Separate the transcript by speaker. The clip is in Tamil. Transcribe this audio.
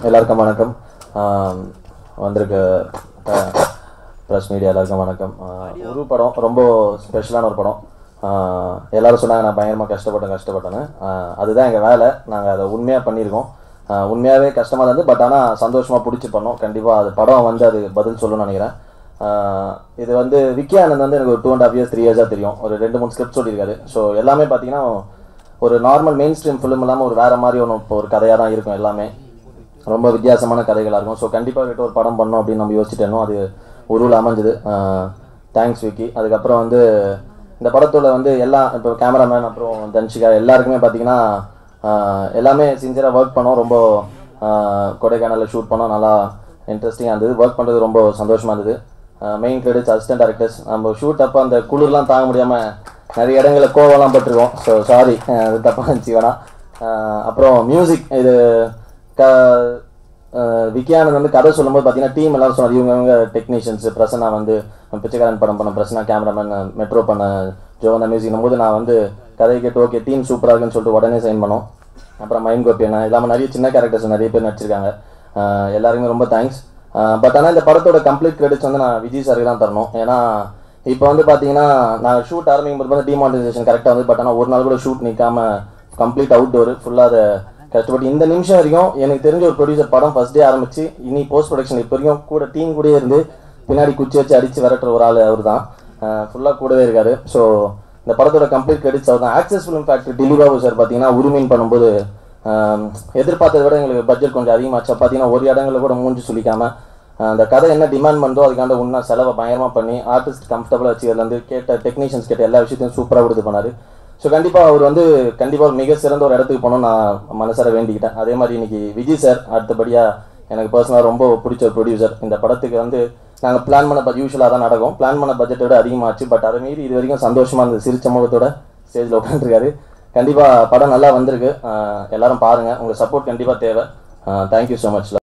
Speaker 1: எல்லாருக்கும் வணக்கம். வந்திருக்க ப்ரெஸ் மீடியா எல்லாருக்கும் வணக்கம். ஒரு படம் ரொம்ப ஸ்பெஷலான ஒரு படம். எல்லோரும் சொன்னாங்க நான் பயங்கரமாக கஷ்டப்பட்டேன்னு. அதுதான் எங்கள் வேலை. நாங்கள் அதை உண்மையாக பண்ணியிருக்கோம். உண்மையாகவே கஷ்டமாக இருந்தது. பட் ஆனால் சந்தோஷமாக பிடிச்சி பண்ணோம். கண்டிப்பாக அது படம் வந்து அது பதில் சொல்லணும்னு நினைக்கிறேன். இது வந்து விக்கி ஆனந்த் வந்து எனக்கு ஒரு 2.5 years 3 years தெரியும். ஒரு 2-3 ஸ்கிரிப்ட் சொல்லியிருக்காரு. ஸோ எல்லாமே பார்த்தீங்கன்னா ஒரு நார்மல் மெயின் ஸ்ட்ரீம் ஃபிலிம் இல்லாமல் ஒரு வேறு மாதிரி ஒன்று இப்போ ஒரு கதையாக தான் இருக்கும். எல்லாமே ரொம்ப வித்தியாசமான கதைகளாக இருக்கும். ஸோ கண்டிப்பாக கிட்ட ஒரு படம் பண்ணோம் அப்படின்னு நம்ம யோசிச்சுட்டேனோ அது உருவில் அமைஞ்சுது. தேங்க்ஸ் விக்கி. அதுக்கப்புறம் வந்து இந்த படத்தோட வந்து எல்லாம் இப்போ கேமராமேன் அப்புறம் தன்ஷிகா எல்லாருக்குமே பார்த்தீங்கன்னா எல்லாமே சின்சியராக ஒர்க் பண்ணோம். ரொம்ப கொடைக்கானலில் ஷூட் பண்ணோம். நல்லா இன்ட்ரெஸ்டிங்காக இருந்தது. ஒர்க் பண்ணுறது ரொம்ப சந்தோஷமாக இருந்தது. Main credits assistant directors. நம்ம ஷூட் அப்போ அந்த குளிர்லாம் தாங்க முடியாமல் நிறைய இடங்களில் கோவம்லாம் பட்டிருக்கோம். ஸோ சாரி, அது தப்பாக இருந்துச்சு வேணாம். அப்புறம் மியூசிக் இது விக்கி ஆனந்த் வந்து கதை சொல்லும்போது பார்த்தீங்கன்னா டீம் எல்லாரும் சொன்னார். இவங்க டெக்னீஷியன்ஸ் பிரசன்னா வந்து பிச்சைக்காரன் படம் பண்ண பிரசன்னா, கேமராமேன் மெட்ரோ பண்ண ஜோவனா, மியூசிக் போது நான் வந்து கதை கேட்டு ஓகே டீம் சூப்பராக இருக்குன்னு சொல்லிட்டு உடனே சைன் பண்ணோம். அப்புறம் மைண்ட் கோப்பி என்ன இல்லாமல் நிறைய சின்ன கேரக்டர்ஸ் நிறைய பேர் நடிச்சிருக்காங்க. எல்லாருக்குமே ரொம்ப தேங்க்ஸ். பட் ஆனால் இந்த படத்தோட கம்ப்ளீட் கிரெடிட்ஸ் வந்து நான் விஜய் சாருக்கு தான் தரணும். ஏன்னா இப்போ வந்து பார்த்தீங்கன்னா நான் ஷூட் ஆரம்பிக்கும் போது டிமானிட்டைசேஷன் கரெக்டாக வந்து. பட் ஆனால் ஒரு நாள் கூட ஷூட் நிற்காம கம்ப்ளீட் அவுட்டோர் ஃபுல்லாக அதை கஷ்டப்பட்டு இந்த நிமிஷம் வரைக்கும் எனக்கு தெரிஞ்ச ஒரு ப்ரொடியூசர் படம் ஃபர்ஸ்ட் டே ஆரம்பிச்சு இனி போஸ்ட் ப்ரொடக்ஷன் இப்போ வரைக்கும் கூட டீம் கூட இருந்து பின்னாடி குச்சி வச்சு அடித்து விரட்டுற ஒரு ஆள் அவர் தான். ஃபுல்லாக கூடவே இருக்காரு. ஸோ இந்த படத்தோட கம்ப்ளீட் கிரெடிட்ஸ் அவர் தான். Access film factory Dillibabu sir பார்த்தீங்கன்னா உரிமையின் பண்ணும்போது எதிர்பார்த்ததை விட எங்களுக்கு பட்ஜெட் கொஞ்சம் அதிகமாச்சு. பார்த்தீங்கன்னா ஒரு இடங்களில் கூட மூஞ்சி சுளிக்காமல் அந்த கதை என்ன டிமாண்ட் பண்ணுறோ அதுக்காண்ட உண்மை செலவை பயங்கரமாக பண்ணி ஆர்டிஸ்ட் கம்ஃபர்டபுளாக வச்சு அதில் வந்து கேட்ட டெக்னீஷியன்ஸ் கேட்ட எல்லா விஷயத்தையும் சூப்பராக கொடுத்து பண்ணார். ஸோ கண்டிப்பாக அவர் வந்து கண்டிப்பாக மிக சிறந்த ஒரு இடத்துக்கு போகணும்னு நான் மனசார வேண்டிக்கிட்டேன். அதே மாதிரி இன்னைக்கு விஜய் சார் அடுத்தபடியாக எனக்கு பர்சனலாக ரொம்ப பிடிச்ச ஒரு ப்ரொடியூசர். இந்த படத்துக்கு வந்து நாங்கள் பிளான் பண்ண யூஸ்வலாக தான் நடக்கும். பிளான் பண்ண பட்ஜெட்டை விட அதிகமாச்சு. பட் அதை மீறி இது வரைக்கும் சந்தோஷமாக இருந்தது. சிரிச்ச முகத்தோட ஸ்டேஜில் உட்காந்துருக்காரு. கண்டிப்பாக படம் நல்லா வந்திருக்கு. எல்லாரும் பாருங்கள். உங்கள் சப்போர்ட் கண்டிப்பாக தேவை. Thank you so much.